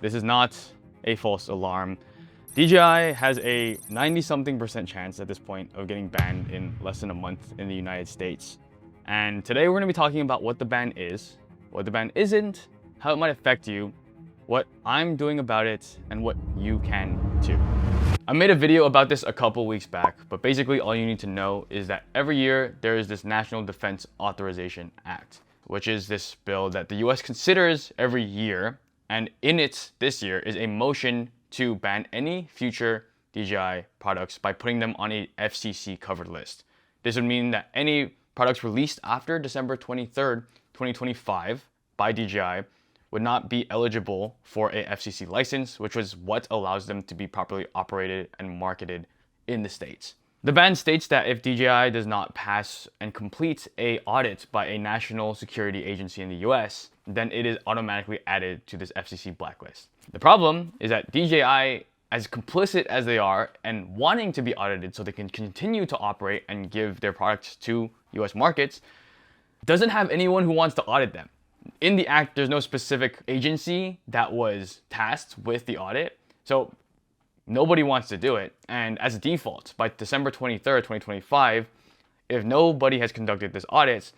This is not a false alarm. DJI has a 90-something% chance at this point of getting banned in less than a month in the United States. And today we're going to be talking about what the ban is, what the ban isn't, how it might affect you, what I'm doing about it, and what you can too. I made a video about this a couple weeks back, but basically all you need to know is that every year there is this National Defense Authorization Act, which is this bill that the US considers every year, and in it this year is a motion to ban any future DJI products by putting them on a FCC covered list. This would mean that any products released after December 23rd, 2025 by DJI would not be eligible for a FCC license, which was what allows them to be properly operated and marketed in the States. The ban states that if DJI does not pass and complete an audit by a national security agency in the US, then it is automatically added to this FCC blacklist. The problem is that DJI, as complicit as they are and wanting to be audited so they can continue to operate and give their products to US markets, doesn't have anyone who wants to audit them. In the act, there's no specific agency that was tasked with the audit, so nobody wants to do it. And as a default, by December 23rd, 2025, if nobody has conducted this audit,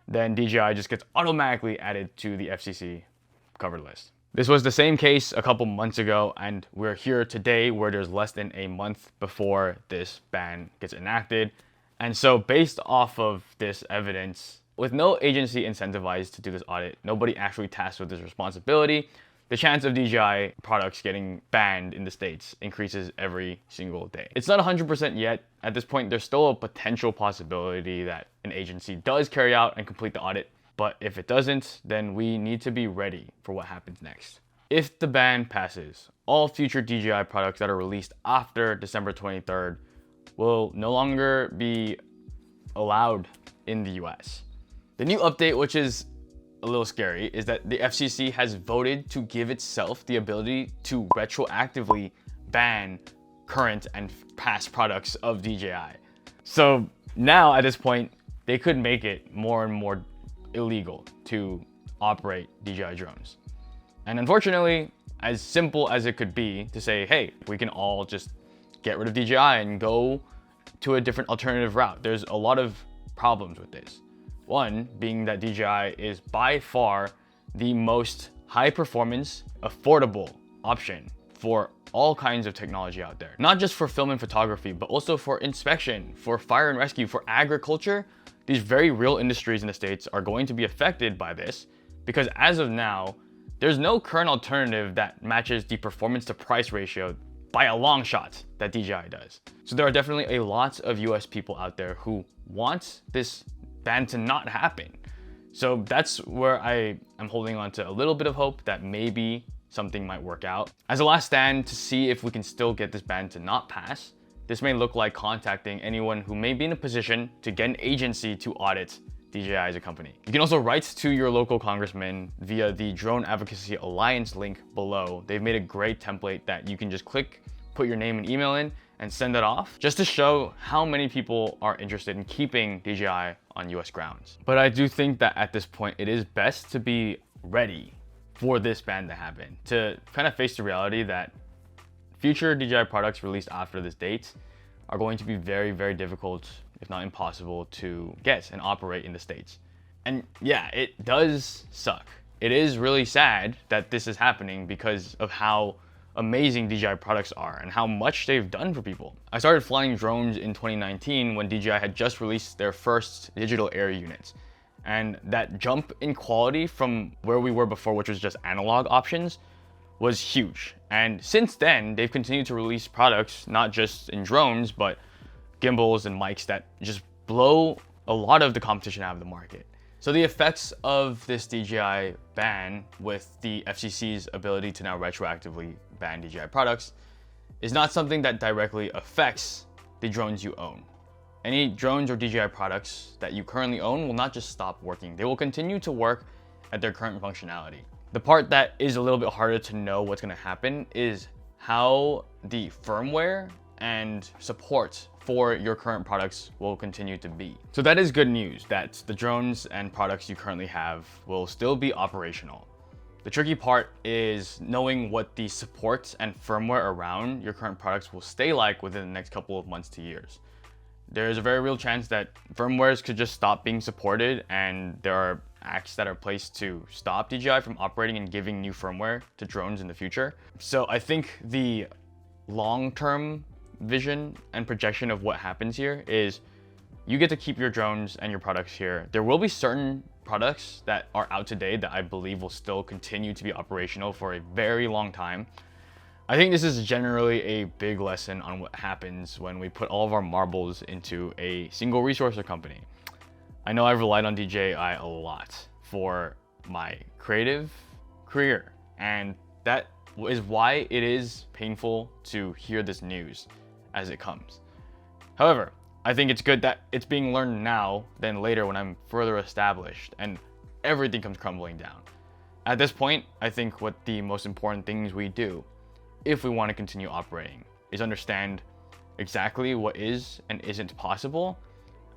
then DJI just gets automatically added to the FCC covered list. This was the same case a couple months ago, and we're here today where there's less than a month before this ban gets enacted. And so based off of this evidence, with no agency incentivized to do this audit, nobody actually tasked with this responsibility, the chance of DJI products getting banned in the States increases every single day. It's not 100% yet. At this point, there's still a potential possibility that an agency does carry out and complete the audit. But if it doesn't, then we need to be ready for what happens next. If the ban passes, all future DJI products that are released after December 23rd will no longer be allowed in the US. The new update, which is a little scary, is that the FCC has voted to give itself the ability to retroactively ban current and past products of DJI. So now at this point, they could make it more and more illegal to operate DJI drones. And unfortunately, as simple as it could be to say, hey, we can all just get rid of DJI and go to a different alternative route, there's a lot of problems with this. One being that DJI is by far the most high performance, affordable option for all kinds of technology out there. Not just for film and photography, but also for inspection, for fire and rescue, for agriculture. These very real industries in the States are going to be affected by this because as of now, there's no current alternative that matches the performance to price ratio by a long shot that DJI does. So there are definitely a lot of US people out there who want this ban to not happen. So that's where I am holding on to a little bit of hope that maybe something might work out. As a last stand to see if we can still get this ban to not pass, this may look like contacting anyone who may be in a position to get an agency to audit DJI as a company. You can also write to your local congressman via the Drone Advocacy Alliance link below. They've made a great template that you can just click, put your name and email in, and send that off just to show how many people are interested in keeping DJI on US grounds. But I do think that at this point, it is best to be ready for this ban to happen, to kind of face the reality that future DJI products released after this date are going to be very, very difficult, if not impossible, to get and operate in the States. And yeah, it does suck. It is really sad that this is happening because of how amazing DJI products are and how much they've done for people. I started flying drones in 2019 when DJI had just released their first digital air units. And that jump in quality from where we were before, which was just analog options, was huge. And since then, they've continued to release products, not just in drones, but gimbals and mics that just blow a lot of the competition out of the market. So the effects of this DJI ban with the FCC's ability to now retroactively ban DJI products is not something that directly affects the drones you own. Any drones or DJI products that you currently own will not just stop working. They will continue to work at their current functionality. The part that is a little bit harder to know what's going to happen is how the firmware and support for your current products will continue to be. So that is good news that the drones and products you currently have will still be operational. The tricky part is knowing what the support and firmware around your current products will stay like within the next couple of months to years. There's a very real chance that firmwares could just stop being supported, and there are acts that are placed to stop DJI from operating and giving new firmware to drones in the future. So I think the long-term vision and projection of what happens here is you get to keep your drones and your products here. There will be certain products that are out today that I believe will still continue to be operational for a very long time. I think this is generally a big lesson on what happens when we put all of our marbles into a single resource or company. I know I've relied on DJI a lot for my creative career, and that is why it is painful to hear this news as it comes. However, I think it's good that it's being learned now than later when I'm further established and everything comes crumbling down. At this point, I think what the most important things we do if we want to continue operating is understand exactly what is and isn't possible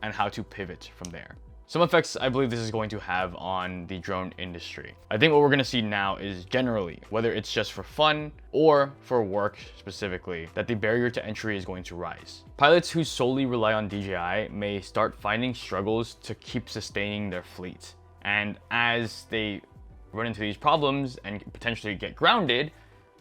and how to pivot from there. Some effects I believe this is going to have on the drone industry. I think what we're going to see now is generally, whether it's just for fun or for work specifically, that the barrier to entry is going to rise. Pilots who solely rely on DJI may start finding struggles to keep sustaining their fleet. And as they run into these problems and potentially get grounded,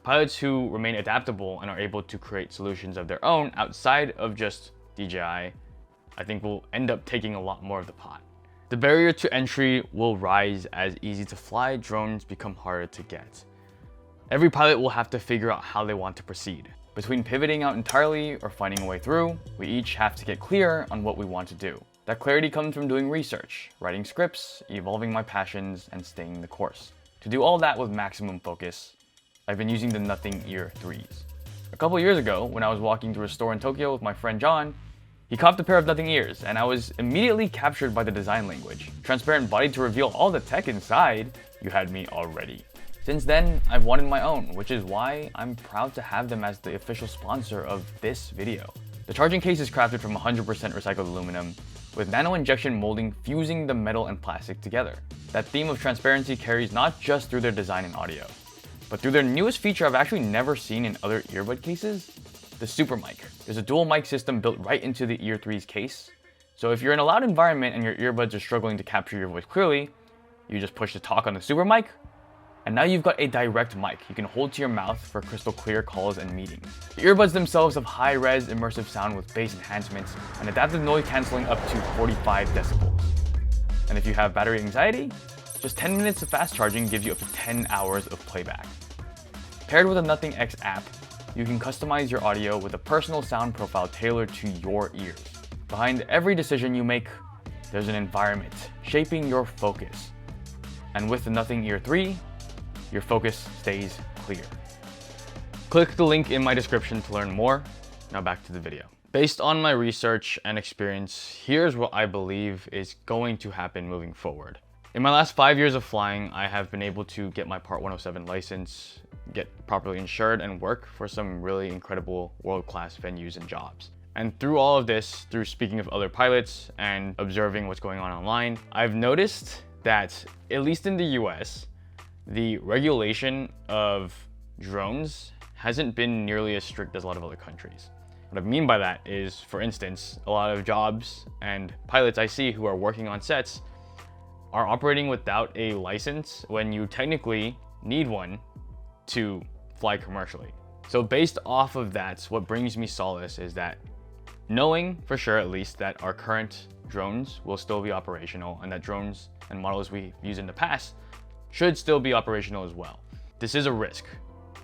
pilots who remain adaptable and are able to create solutions of their own outside of just DJI, I think will end up taking a lot more of the pot. The barrier to entry will rise as easy to fly drones become harder to get. Every pilot will have to figure out how they want to proceed. Between pivoting out entirely or finding a way through, we each have to get clear on what we want to do. That clarity comes from doing research, writing scripts, evolving my passions, and staying the course. To do all that with maximum focus, I've been using the Nothing Ear 3s. A couple years ago, when I was walking through a store in Tokyo with my friend John, he copped a pair of Nothing Ears, and I was immediately captured by the design language. Transparent body to reveal all the tech inside, you had me already. Since then, I've wanted my own, which is why I'm proud to have them as the official sponsor of this video. The charging case is crafted from 100% recycled aluminum, with nano injection molding fusing the metal and plastic together. That theme of transparency carries not just through their design and audio, but through their newest feature I've actually never seen in other earbud cases, the Super Mic. There's a dual mic system built right into the Ear 3's case. So if you're in a loud environment and your earbuds are struggling to capture your voice clearly, you just push the talk on the Super Mic, and now you've got a direct mic you can hold to your mouth for crystal clear calls and meetings. The earbuds themselves have high-res immersive sound with bass enhancements and adaptive noise canceling up to 45 decibels. And if you have battery anxiety, just 10 minutes of fast charging gives you up to 10 hours of playback. Paired with a Nothing X app, you can customize your audio with a personal sound profile tailored to your ears. Behind every decision you make, there's an environment shaping your focus. And with the Nothing Ear 3, your focus stays clear. Click the link in my description to learn more. Now back to the video. Based on my research and experience, here's what I believe is going to happen moving forward. In my last 5 years of flying, I have been able to get my Part 107 license, get properly insured, and work for some really incredible world-class venues and jobs. And through all of this, through speaking of other pilots and observing what's going on online, I've noticed that, at least in the US, the regulation of drones hasn't been nearly as strict as a lot of other countries. What I mean by that is, for instance, a lot of jobs and pilots I see who are working on sets are operating without a license when you technically need one to fly commercially. So based off of that, what brings me solace is that knowing for sure at least that our current drones will still be operational and that drones and models we've used in the past should still be operational as well. This is a risk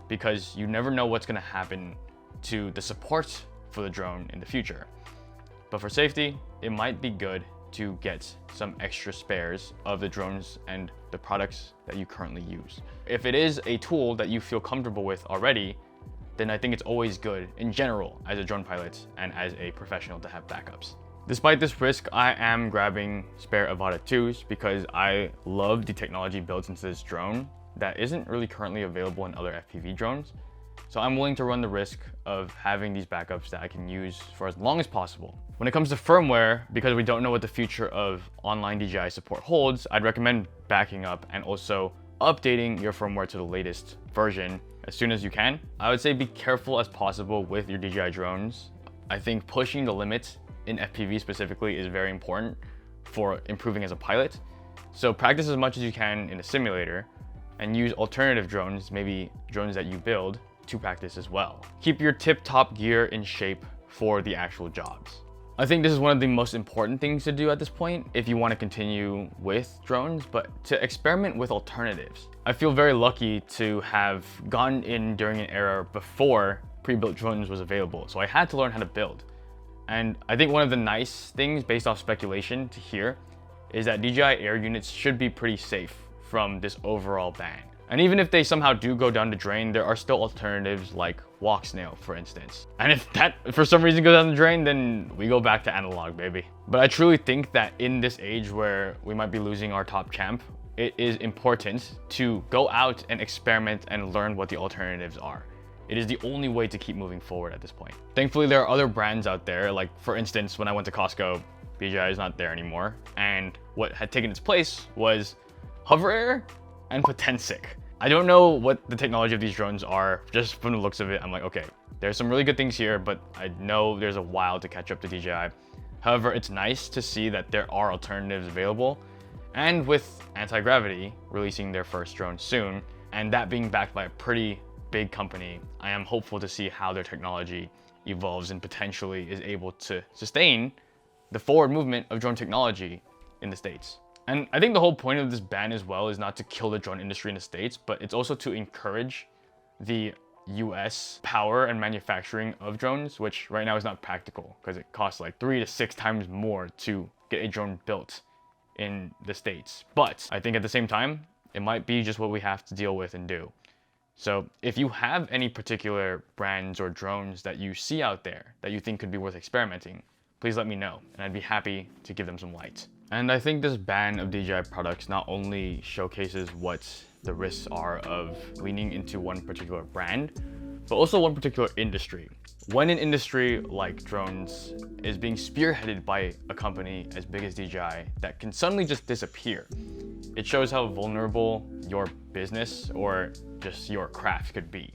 because you never know what's going to happen to the support for the drone in the future. But for safety, it might be good to get some extra spares of the drones and the products that you currently use. If it is a tool that you feel comfortable with already, then I think it's always good in general as a drone pilot and as a professional to have backups. Despite this risk, I am grabbing spare Avata 2s because I love the technology built into this drone that isn't really currently available in other FPV drones. So I'm willing to run the risk of having these backups that I can use for as long as possible. When it comes to firmware, because we don't know what the future of online DJI support holds, I'd recommend backing up and also updating your firmware to the latest version as soon as you can. I would say be careful as possible with your DJI drones. I think pushing the limits in FPV specifically is very important for improving as a pilot. So practice as much as you can in a simulator and use alternative drones, maybe drones that you build, to practice as well. Keep your tip-top gear in shape for the actual jobs. I think this is one of the most important things to do at this point if you want to continue with drones, but to experiment with alternatives. I feel very lucky to have gone in during an era before pre-built drones was available, so I had to learn how to build. And I think one of the nice things, based off speculation to hear, is that DJI Air units should be pretty safe from this overall ban. And even if they somehow do go down the drain, there are still alternatives like walk snail, for instance. And if that for some reason goes down the drain, then we go back to analog, baby. But I truly think that in this age where we might be losing our top champ, it is important to go out and experiment and learn what the alternatives are. It is the only way to keep moving forward at this point. Thankfully, there are other brands out there. Like, for instance, when I went to Costco, DJI is not there anymore. And what had taken its place was Hover Air and Potensic. I don't know what the technology of these drones are. Just from the looks of it, I'm like, okay, there's some really good things here, but I know there's a while to catch up to DJI. However, it's nice to see that there are alternatives available. And with Anti-Gravity releasing their first drone soon, and that being backed by a pretty big company, I am hopeful to see how their technology evolves and potentially is able to sustain the forward movement of drone technology in the States. And I think the whole point of this ban as well is not to kill the drone industry in the States, but it's also to encourage the US power and manufacturing of drones, which right now is not practical because it costs like 3 to 6 times more to get a drone built in the States. But I think at the same time, it might be just what we have to deal with and do. So if you have any particular brands or drones that you see out there that you think could be worth experimenting, please let me know and I'd be happy to give them some light. And I think this ban of DJI products not only showcases what the risks are of leaning into one particular brand, but also one particular industry. When an industry like drones is being spearheaded by a company as big as DJI that can suddenly just disappear, it shows how vulnerable your business or just your craft could be.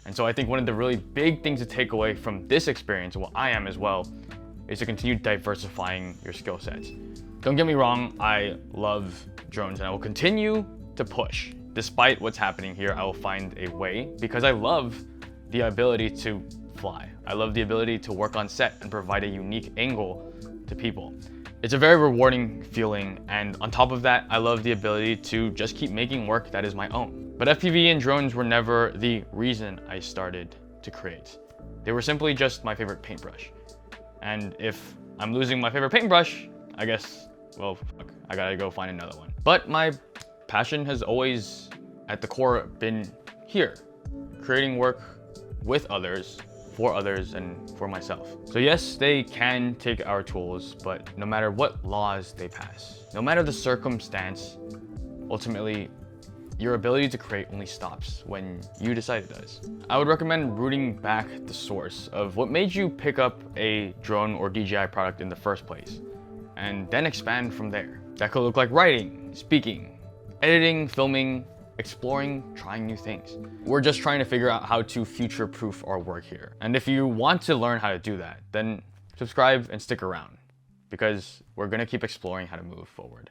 And so I think one of the really big things to take away from this experience, and what I am as well, is to continue diversifying your skill sets. Don't get me wrong, I love drones and I will continue to push. Despite what's happening here, I will find a way because I love the ability to fly. I love the ability to work on set and provide a unique angle to people. It's a very rewarding feeling, and on top of that, I love the ability to just keep making work that is my own. But FPV and drones were never the reason I started to create. They were simply just my favorite paintbrush. And if I'm losing my favorite paintbrush, I guess, well, fuck, I gotta go find another one. But my passion has always, at the core, been here, creating work with others, for others, and for myself. So yes, they can take our tools, but no matter what laws they pass, no matter the circumstance, ultimately, your ability to create only stops when you decide it does. I would recommend rooting back the source of what made you pick up a drone or DJI product in the first place, and then expand from there. That could look like writing, speaking, editing, filming, exploring, trying new things. We're just trying to figure out how to future-proof our work here. And if you want to learn how to do that, then subscribe and stick around because we're gonna keep exploring how to move forward.